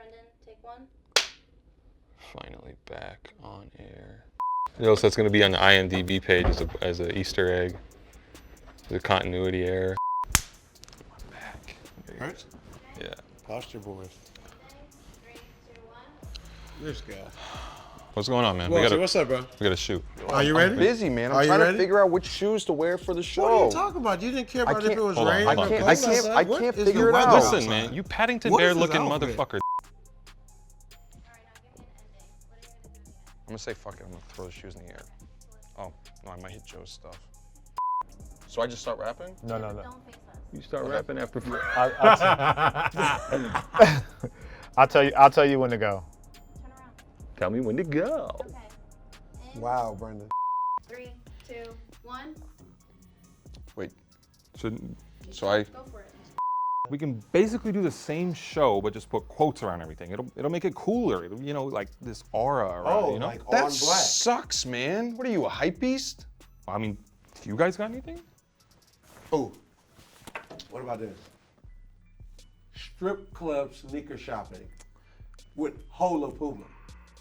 Brendan, take one. Finally back on air. Yo, so it's gonna be on the IMDb page as an Easter egg. The continuity error. I'm back. Hurts? Yeah. Posture boys. 3, 2, 1. This guy. What's going on, man? Welty, what's up, bro? We gotta shoot. Are you ready? I'm busy, man. I'm Are you trying to ready? figure out which shoes to wear for the show. What are you talking about? You didn't care about if it was Hold on, raining hold or on. cold I can't outside? What is figure the it weather out. Listen, outside? man, you Paddington What is Bear this looking outfit? motherfucker. I'm gonna say fuck it. I'm gonna throw the shoes in the air. Oh, no, I might hit Joe's stuff. So I just start rapping? No. Don't face us. You start rapping after. I'll tell you when to go. Turn around. Tell me when to go. Okay. In Wow, Brendan. 3, 2, 1. Wait, Shouldn't. so I... Go for it. We can basically do the same show, but just put quotes around everything. It'll make it cooler. It'll, you know, like this aura around, you know? like That on black. sucks, man. What are you, a hype beast? I mean, you guys got anything? Oh, what about this? Strip club sneaker shopping with Hola Puma.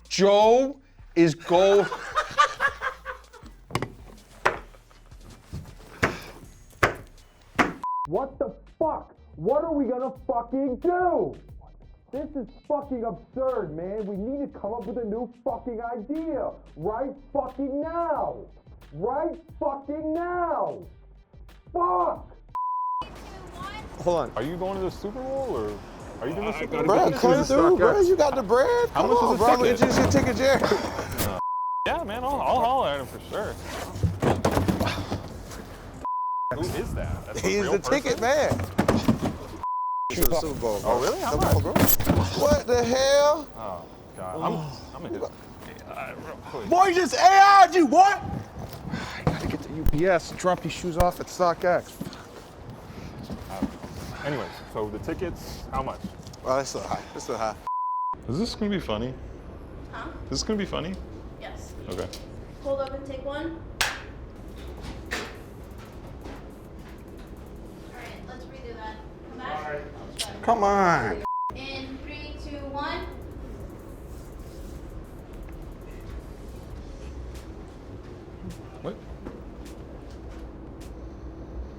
Joe is gold. What the fuck? What are we gonna fucking do? This is fucking absurd, man. We need to come up with a new fucking idea. Right fucking now. Right fucking now. Fuck! Hold on. Are you going to the Super Bowl or are you doing the Super Bowl? Bro, come through, bro. You got the bread. How Come much on, is the bro. ticket? It's just your ticket, Jerry. Yeah, man, I'll holler at him for sure. Who is that? That's a He's real the person? ticket man. To the Super Bowl, bro. Oh, really? How Come much? on, bro. What the hell? Oh, God. I'm in his real quick. Boy, you just AI'd you, boy. I gotta get to UPS and drop these shoes off at StockX. Anyways, so the tickets, how much? Oh, that's so high. That's so high. Is this gonna be funny? Huh? Is this gonna be funny? Yes. Okay. Hold up and take one. Alright, let's redo that. Come back. Come on. In 3, 2, 1. What?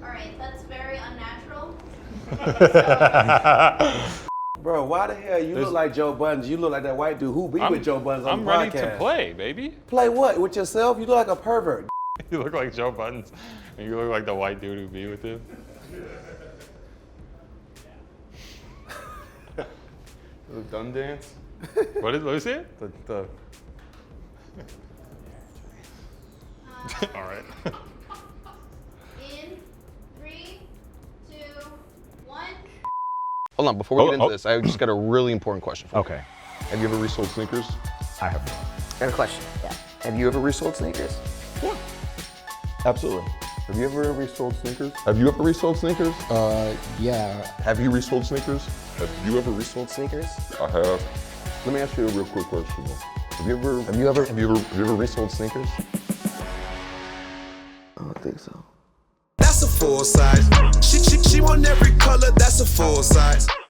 Alright, that's very unnatural. Bro, why the hell you look like Joe Buttons? You look like that white dude who be with Joe Buttons on I'm the ready podcast. to play, baby. Play what? With yourself? You look like a pervert. You look like Joe Buttons, and you look like the white dude who be with him. The Dunne dance? What is it? The All right. In 3, 2, 1. Hold on, before we get into Oh. this, I just got a really important question for you. Okay, Have you ever resold sneakers? I have. I have a question. Yeah. Have you ever resold sneakers? Absolutely. Have you ever resold sneakers? Have you ever resold sneakers? Yeah. Have you resold sneakers? Have you ever resold Sneakers? I have. Let me ask you a real quick question. Have you ever resold sneakers? I don't think so. That's a full size. She want every color, that's a full size.